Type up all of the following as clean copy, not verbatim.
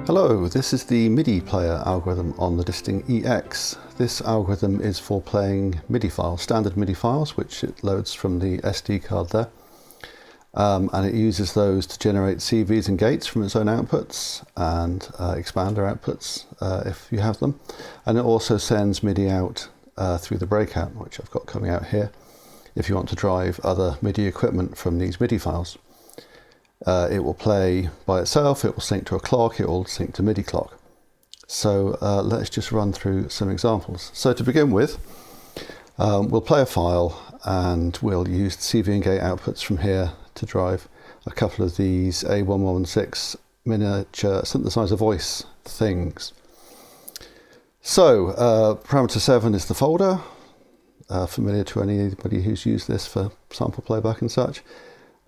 Hello, this is the MIDI Player algorithm on the disting EX. This algorithm is for playing MIDI files, standard MIDI files, which it loads from the SD card there. And it uses those to generate CVs and gates from its own outputs and expander outputs if you have them. And it also sends MIDI out through the breakout, which I've got coming out here, if you want to drive other MIDI equipment from these MIDI files. It will play by itself, it will sync to a clock, it will sync to MIDI clock. So let's just run through some examples. So to begin with, we'll play a file and we'll use the CV and gate outputs from here to drive a couple of these A1116 miniature synthesizer voice things. So parameter 7 is the folder, familiar to anybody who's used this for sample playback and such.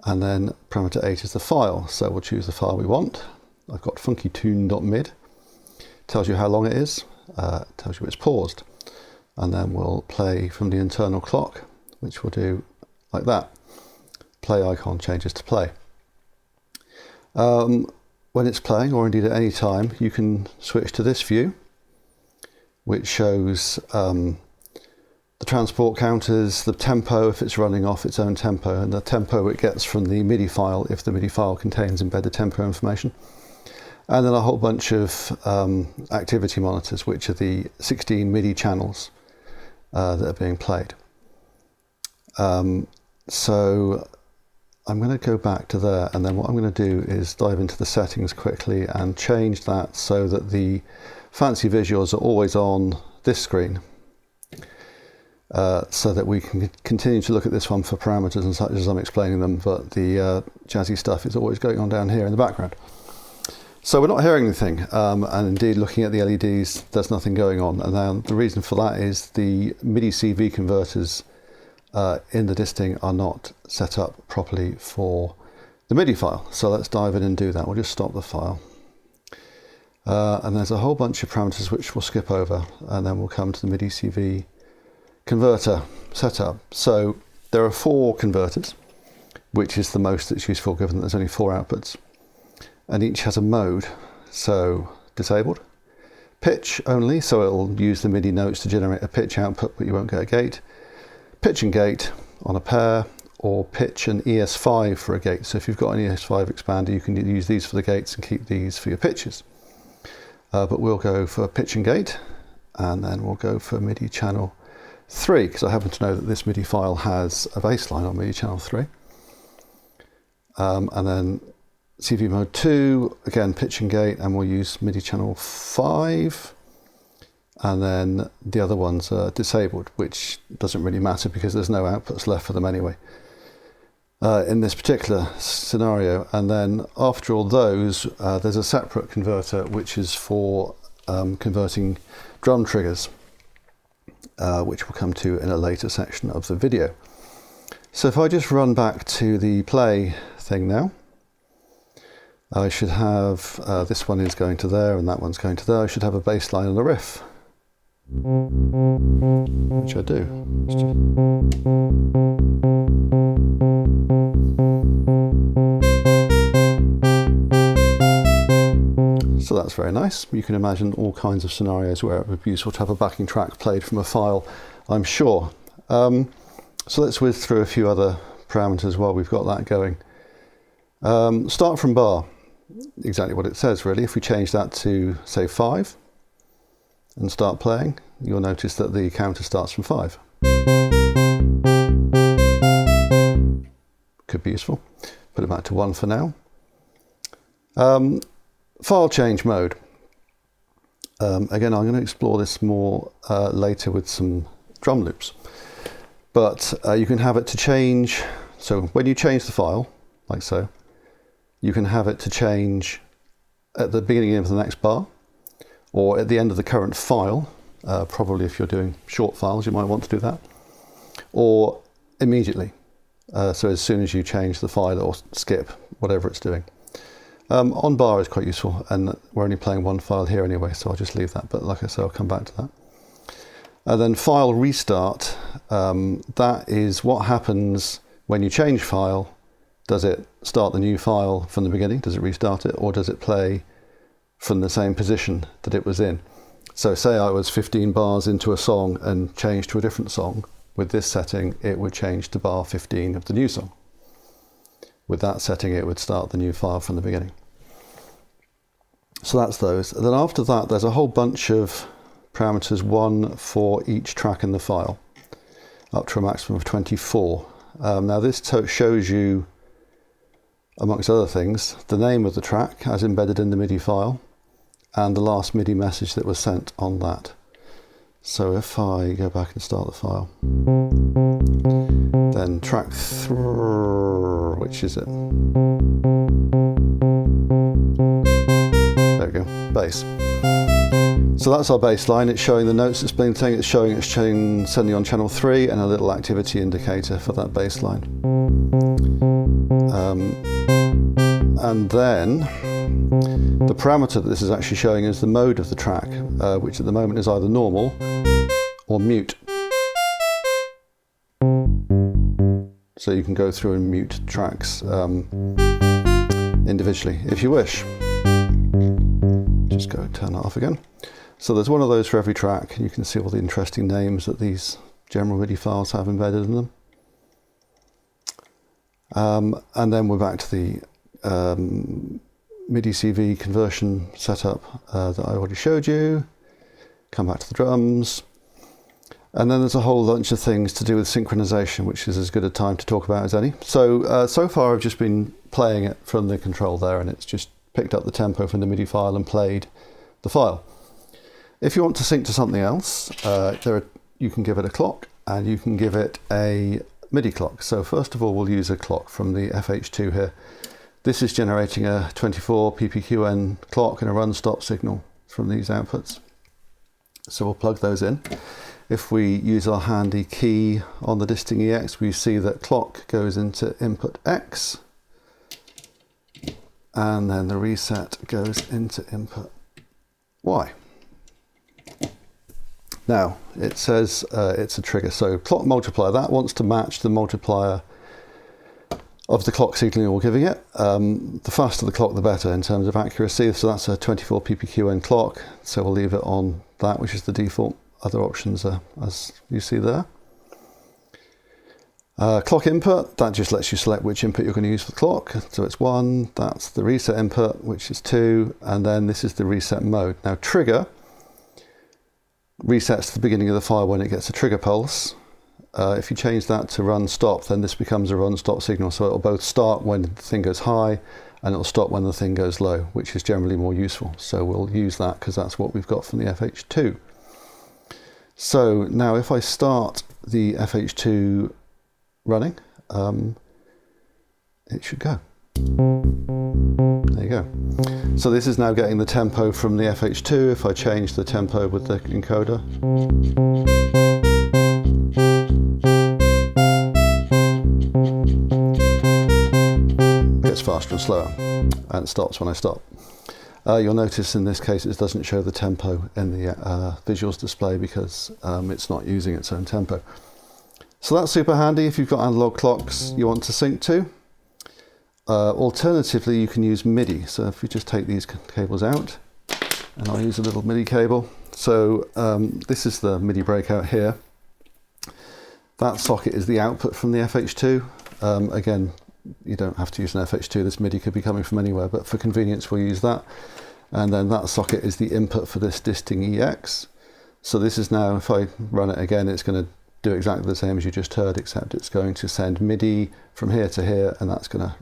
And then parameter 8 is the file, so we'll choose the file we want. I've got funkytune.mid, tells you how long it is, tells you it's paused, and then we'll play from the internal clock, which we'll do like that. Play icon changes to play. When it's playing, or indeed at any time, you can switch to this view, which shows the transport counters, the tempo if it's running off its own tempo, and the tempo it gets from the MIDI file if the MIDI file contains embedded tempo information. And then a whole bunch of activity monitors, which are the 16 MIDI channels that are being played. So I'm going to go back to there, and then what I'm going to do is dive into the settings quickly and change that so that the fancy visuals are always on this screen. So that we can continue to look at this one for parameters and such as I'm explaining them, but the jazzy stuff is always going on down here in the background. So we're not hearing anything, and indeed looking at the LEDs, there's nothing going on. And now the reason for that is the MIDI CV converters in the disting are not set up properly for the MIDI file. So let's dive in and do that. We'll just stop the file. And there's a whole bunch of parameters which we'll skip over, and then we'll come to the MIDI CV converter setup. So there are 4 converters, which is the most that's useful given that there's only 4 outputs, and each has a mode. So disabled, pitch only, so it'll use the MIDI notes to generate a pitch output, but you won't get a gate. Pitch and gate on a pair, or pitch and ES5 for a gate. So if you've got an ES5 expander, you can use these for the gates and keep these for your pitches. But we'll go for pitch and gate, and then we'll go for MIDI channel 3, because I happen to know that this MIDI file has a bassline on MIDI channel 3. And then CV mode 2, again pitch and gate, and we'll use MIDI channel 5. And then the other ones are disabled, which doesn't really matter because there's no outputs left for them anyway in this particular scenario. And then after all those, there's a separate converter which is for converting drum triggers, which we'll come to in a later section of the video. So if I just run back to the play thing now, I should have, this one is going to there and that one's going to there. I should have a bass line and a riff, which I do. So that's very nice. You can imagine all kinds of scenarios where it would be useful to have a backing track played from a file, I'm sure. So let's whiz through a few other parameters while we've got that going. Start from bar, exactly what it says really. If we change that to say 5 and start playing, you'll notice that the counter starts from 5. Could be useful. Put it back to 1 for now. File change mode. Again, I'm going to explore this more later with some drum loops. But you can have it to change, so when you change the file, like so, you can have it to change at the beginning of the next bar, or at the end of the current file. Probably if you're doing short files, you might want to do that. Or immediately, so as soon as you change the file or skip, whatever it's doing. On bar is quite useful, and we're only playing one file here anyway, so I'll just leave that. But like I said, I'll come back to that. And then file restart, that is what happens when you change file. Does it start the new file from the beginning? Does it restart it? Or does it play from the same position that it was in. So say I was 15 bars into a song and changed to a different song, with this setting it would change to bar 15 of the new song. With that setting it would start the new file from the beginning. So that's those. And then after that there's a whole bunch of parameters, one for each track in the file, up to a maximum of 24. Now this shows you, amongst other things, the name of the track as embedded in the MIDI file and the last MIDI message that was sent on that. So if I go back and start the file, then track 3, which is it? There we go, bass. So that's our bass line. It's showing the notes it's been saying, it's showing sending on channel 3 and a little activity indicator for that bass line. And then the parameter that this is actually showing is the mode of the track, which at the moment is either normal or mute. So you can go through and mute tracks individually if you wish. Just go turn it off again. So there's one of those for every track, and you can see all the interesting names that these general MIDI files have embedded in them. And then we're back to the MIDI CV conversion setup that I already showed you. Come back to the drums. And then there's a whole bunch of things to do with synchronization, which is as good a time to talk about as any. So, so far I've just been playing it from the control there, and it's just picked up the tempo from the MIDI file and played the file. If you want to sync to something else, you can give it a clock and you can give it a MIDI clock. So first of all, we'll use a clock from the FH2 here. This is generating a 24 ppqn clock and a run stop signal from these outputs. So we'll plug those in. If we use our handy key on the disting EX, we see that clock goes into input X, and then the reset goes into input Y. Now, it says it's a trigger, so clock multiplier, that wants to match the multiplier of the clock signal you're giving it. The faster the clock, the better in terms of accuracy, so that's a 24 ppqn clock, so we'll leave it on that, which is the default. Other options are as you see there. Clock input, that just lets you select which input you're going to use for the clock. So it's 1, that's the reset input, which is 2, and then this is the reset mode. Now trigger resets to the beginning of the file when it gets a trigger pulse. If you change that to run stop, then this becomes a run stop signal, so it'll both start when the thing goes high and it'll stop when the thing goes low, which is generally more useful. So we'll use that because that's what we've got from the FH2. So now if I start the FH2 running, it should go. There you go. So this is now getting the tempo from the FH2. If I change the tempo with the encoder, it gets faster and slower and stops when I stop. You'll notice in this case it doesn't show the tempo in the visuals display because it's not using its own tempo. So that's super handy if you've got analog clocks you want to sync to. Alternatively, you can use MIDI. So if we just take these cables out, and I'll use a little MIDI cable. So this is the MIDI breakout here. That socket is the output from the FH2. Again, you don't have to use an FH2. This MIDI could be coming from anywhere, but for convenience, we'll use that. And then that socket is the input for this disting EX. So this is now, if I run it again, it's going to do exactly the same as you just heard, except it's going to send MIDI from here to here, and that's going to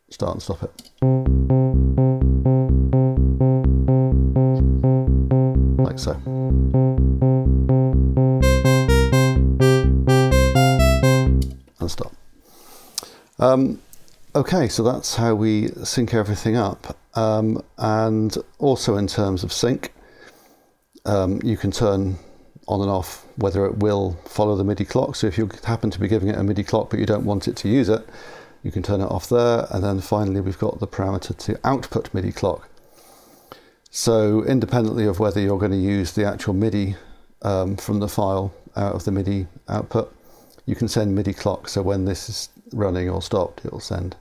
start and stop it. Like so. And stop. Okay, so that's how we sync everything up. And also in terms of sync, you can turn on and off whether it will follow the MIDI clock. So if you happen to be giving it a MIDI clock but you don't want it to use it, you can turn it off there. And then finally we've got the parameter to output MIDI clock. So independently of whether you're going to use the actual MIDI from the file out of the MIDI output, you can send MIDI clock. So when this is running or stopped, it'll send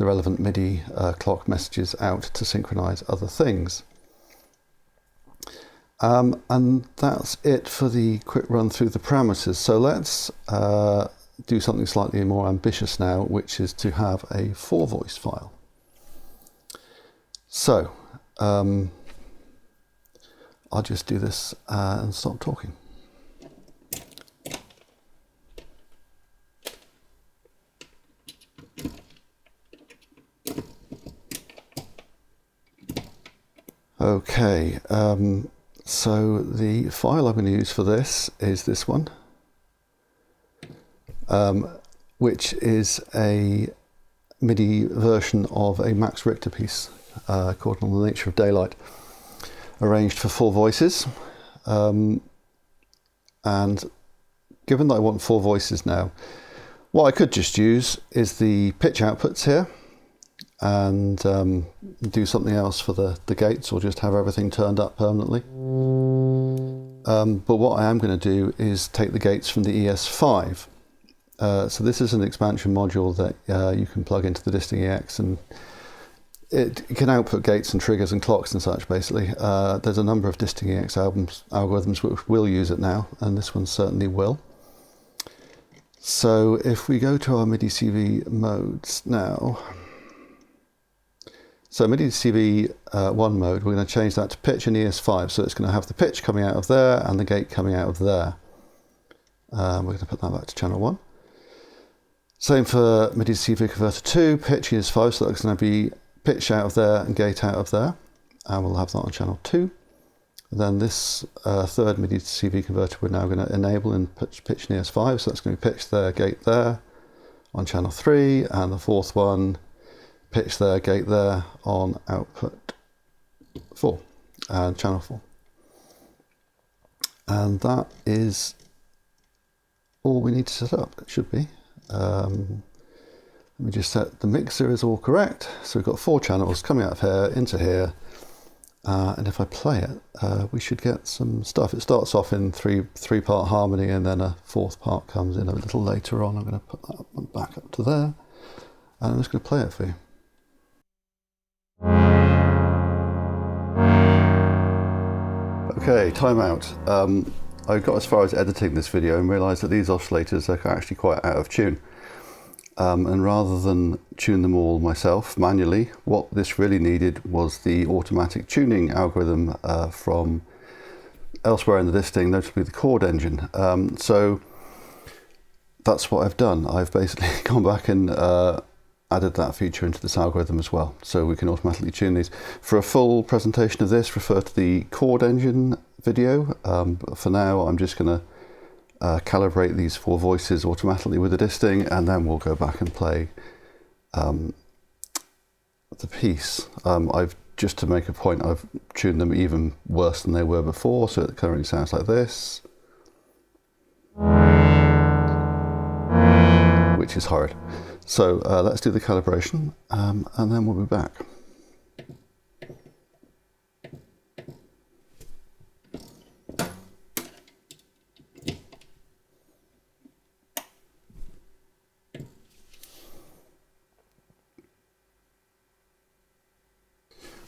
the relevant MIDI clock messages out to synchronize other things. And that's it for the quick run through the parameters. So let's do something slightly more ambitious now, which is to have a 4-voice file. So I'll just do this and stop talking. Okay, so the file I'm going to use for this is this one, which is a MIDI version of a Max Richter piece called On the Nature of Daylight, arranged for 4 voices. And given that I want 4 voices now, what I could just use is the pitch outputs here and do something else for the gates, or just have everything turned up permanently. But what I am going to do is take the gates from the ES5. So this is an expansion module that you can plug into the disting EX, and it can output gates and triggers and clocks and such, basically. There's a number of disting EX algorithms which will use it now, and this one certainly will. So if we go to our MIDI CV modes now, so MIDI CV 1 mode, we're going to change that to pitch and ES5, so it's going to have the pitch coming out of there and the gate coming out of there. We're going to put that back to channel 1. Same for MIDI CV converter 2, pitch ES5, so that's going to be pitch out of there and gate out of there, and we'll have that on channel 2. And then this third MIDI CV converter we're now going to enable in pitch and ES5, so that's going to be pitch there, gate there on channel 3, and the fourth one, pitch there, gate there on output 4 and channel 4. And that is all we need to set up. It should be. Let me just set the mixer is all correct. So we've got 4 channels coming out of here into here. And if I play it, we should get some stuff. It starts off in three-part harmony, and then a 4th part comes in a little later on. I'm going to put that one back up to there, and I'm just going to play it for you. Okay, timeout. I got as far as editing this video and realised that these oscillators are actually quite out of tune. And rather than tune them all myself manually, what this really needed was the automatic tuning algorithm from elsewhere in the disting, notably the chord engine. So that's what I've done. I've basically gone back and added that feature into this algorithm as well, so we can automatically tune these. For a full presentation of this, refer to the chord engine video. But for now, I'm just going to calibrate these 4 voices automatically with the disting, and then we'll go back and play the piece. I've, just to make a point, I've tuned them even worse than they were before, so it currently sounds like this, which is horrid. So let's do the calibration, and then we'll be back.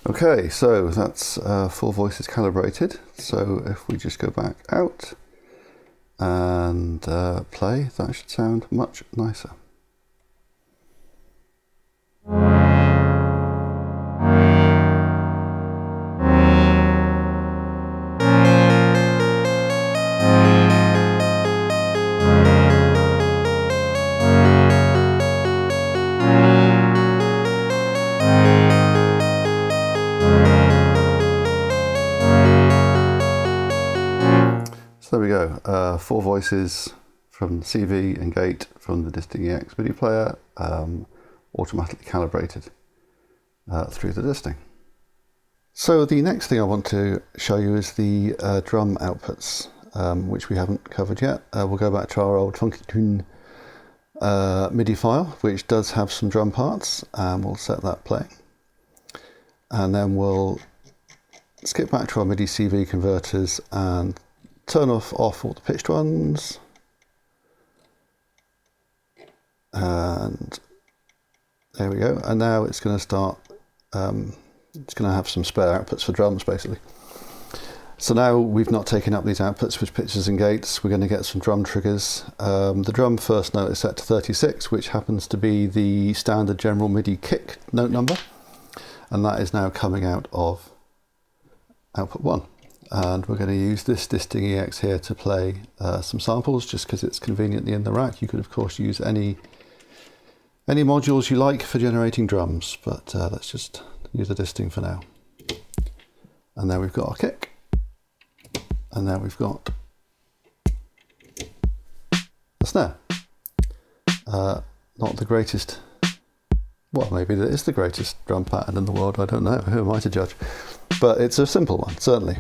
Okay, so that's 4 voices calibrated. So if we just go back out and play, that should sound much nicer. So there we go, 4 voices from CV and gate from the disting EX MIDI player, automatically calibrated through the disting. So the next thing I want to show you is the drum outputs, which we haven't covered yet. We'll go back to our old Funky Tune MIDI file, which does have some drum parts, and we'll set that playing. And then we'll skip back to our MIDI CV converters and turn off all the pitched ones, and There we go. And now it's going to start, it's going to have some spare outputs for drums basically. So now we've not taken up these outputs with pitches and gates. We're going to get some drum triggers. The drum first note is set to 36, which happens to be the standard general MIDI kick note number. And that is now coming out of output 1. And we're going to use this disting EX here to play some samples, just because it's conveniently in the rack. You could of course use any modules you like for generating drums, but let's just use a disting for now. And there we've got our kick. And now we've got the snare. Not the greatest, well, maybe it is the greatest drum pattern in the world, I don't know, who am I to judge? But it's a simple one, certainly.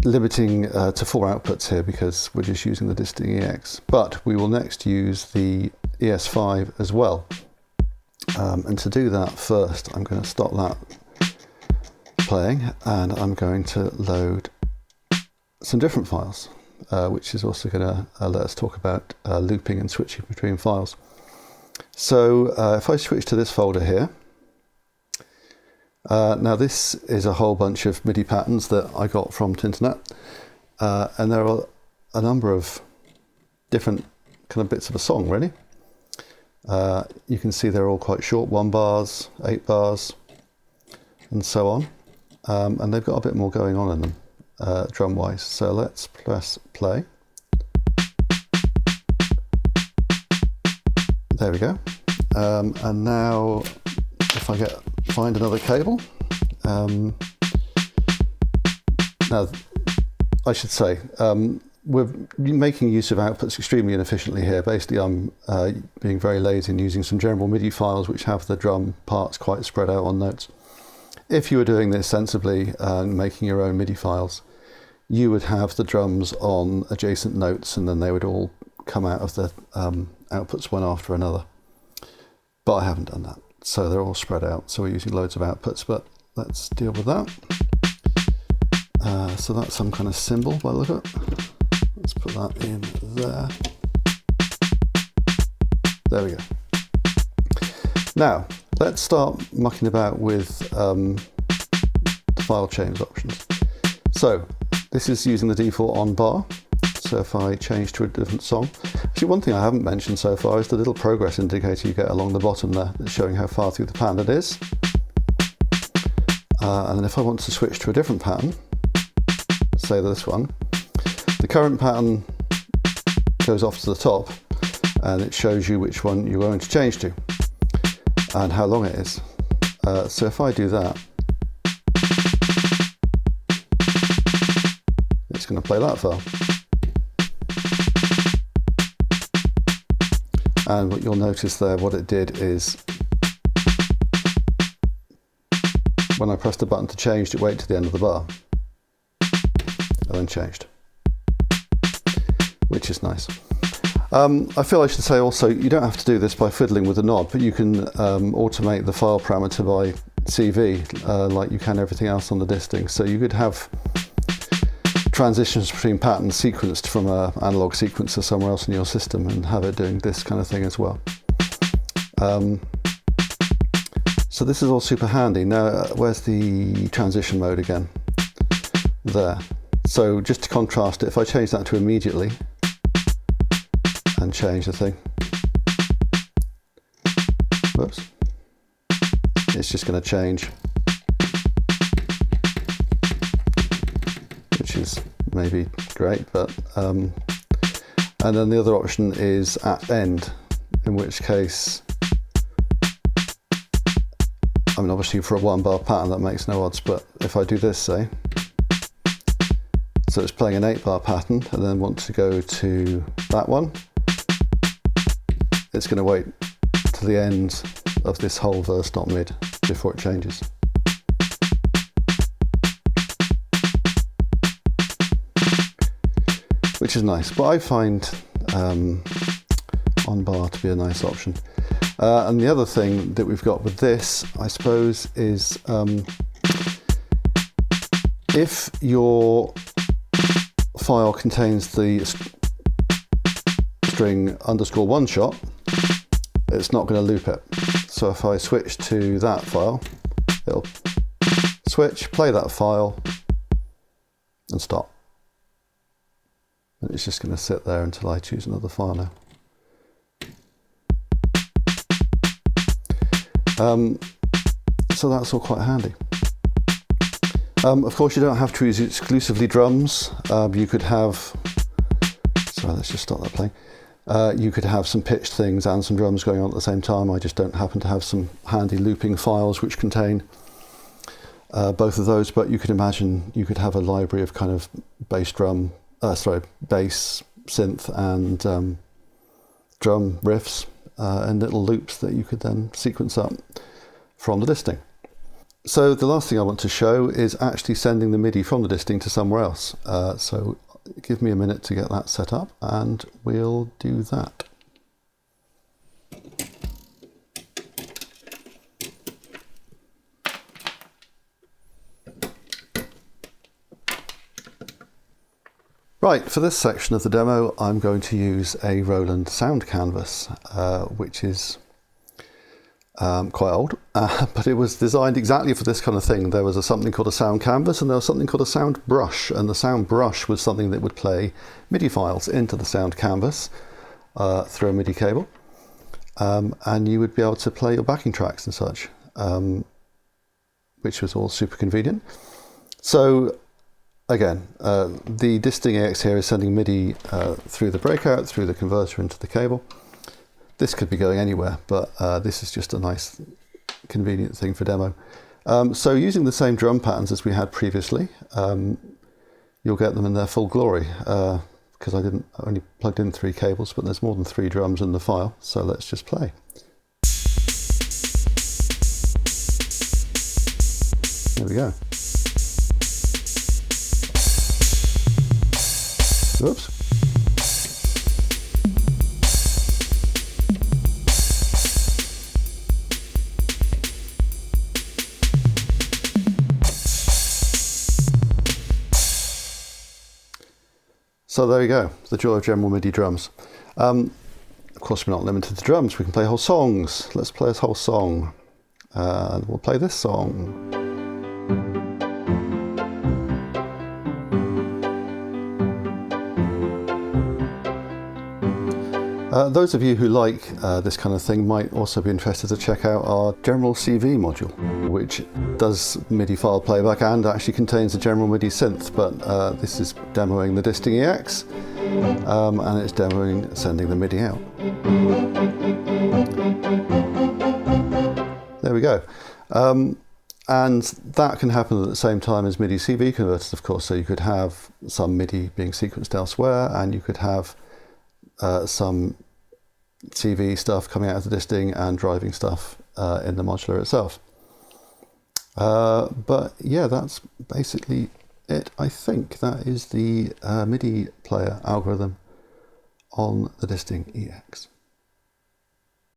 Limiting to 4 outputs here because we're just using the disting EX. But we will next use the ES5 as well. And to do that first, I'm going to stop that playing and I'm going to load some different files, which is also going to let us talk about looping and switching between files. So if I switch to this folder here, now this is a whole bunch of MIDI patterns that I got from Tinternet, and there are a number of different kind of bits of a song really. You can see they're all quite short, 1 bars, 8 bars, and so on. And they've got a bit more going on in them, drum-wise. So let's press play. There we go. And now, if I find another cable. Now, I should say, we're making use of outputs extremely inefficiently here. Basically, I'm being very lazy and using some general MIDI files which have the drum parts quite spread out on notes. If you were doing this sensibly and making your own MIDI files, you would have the drums on adjacent notes and then they would all come out of the outputs one after another. But I haven't done that, so they're all spread out. So we're using loads of outputs, but let's deal with that. So that's some kind of symbol by the look of it. Let's put that in there. There we go. Now, let's start mucking about with the file change options. So, this is using the default on bar. So if I change to a different song. Actually, one thing I haven't mentioned so far is the little progress indicator you get along the bottom there, that's showing how far through the pattern it is. And then if I want to switch to a different pattern, say this one, the current pattern goes off to the top and it shows you which one you're going to change to and how long it is. So if I do that, it's going to play that file. And what you'll notice there, what it did is, when I pressed the button to change, it waited to the end of the bar. And then changed. Which is nice. I feel I should say also, you don't have to do this by fiddling with the knob, but you can automate the file parameter by CV, like you can everything else on the disting. So you could have transitions between patterns sequenced from an analog sequencer somewhere else in your system and have it doing this kind of thing as well. So this is all super handy. Now, where's the transition mode again? There. So just to contrast it, if I change that to immediately and change the thing, whoops, it's just going to change, which is maybe great, but and then the other option is at end, in which case, I mean, obviously for a 1 bar pattern that makes no odds, but if I do this, say, so it's playing an 8 bar pattern and then want to go to that one, it's going to wait to the end of this whole verse dot mid before it changes. Which is nice, but I find on bar to be a nice option. And the other thing that we've got with this, I suppose, is if your file contains the string underscore one shot, it's not going to loop it. So if I switch to that file, it'll switch, play that file, and stop. And it's just going to sit there until I choose another file now. So that's all quite handy. Of course, you don't have to use exclusively drums. You could have, sorry, let's just stop that playing. You could have some pitched things and some drums going on at the same time. I just don't happen to have some handy looping files which contain both of those, but you could imagine you could have a library of kind of bass, synth and drum riffs and little loops that you could then sequence up from the disting. So the last thing I want to show is actually sending the MIDI from the disting to somewhere else. So give me a minute to get that set up and we'll do that. Right, for this section of the demo, I'm going to use a Roland sound canvas, which is quite old, but it was designed exactly for this kind of thing. There was something called a sound canvas and there was something called a sound brush, and the sound brush was something that would play MIDI files into the sound canvas through a MIDI cable, and you would be able to play your backing tracks and such, which was all super convenient. So again, the disting AX here is sending MIDI through the breakout, through the converter into the cable. This could be going anywhere, but this is just a nice, convenient thing for demo. So using the same drum patterns as we had previously, you'll get them in their full glory, because I only plugged in 3 cables, but there's more than 3 drums in the file, so let's just play. There we go. Oops. So there you go, the joy of general MIDI drums. Of course, we're not limited to drums, we can play whole songs. Let's play this whole song. We'll play this song. Those of you who like this kind of thing might also be interested to check out our general CV module, which does MIDI file playback and actually contains a general MIDI synth, but this is demoing the disting EX, and it's demoing sending the MIDI out. There we go. And that can happen at the same time as MIDI CV converters, of course, so you could have some MIDI being sequenced elsewhere, and you could have some CV stuff coming out of the disting and driving stuff in the modular itself. But yeah, that's basically it. I think that is the MIDI player algorithm on the disting EX.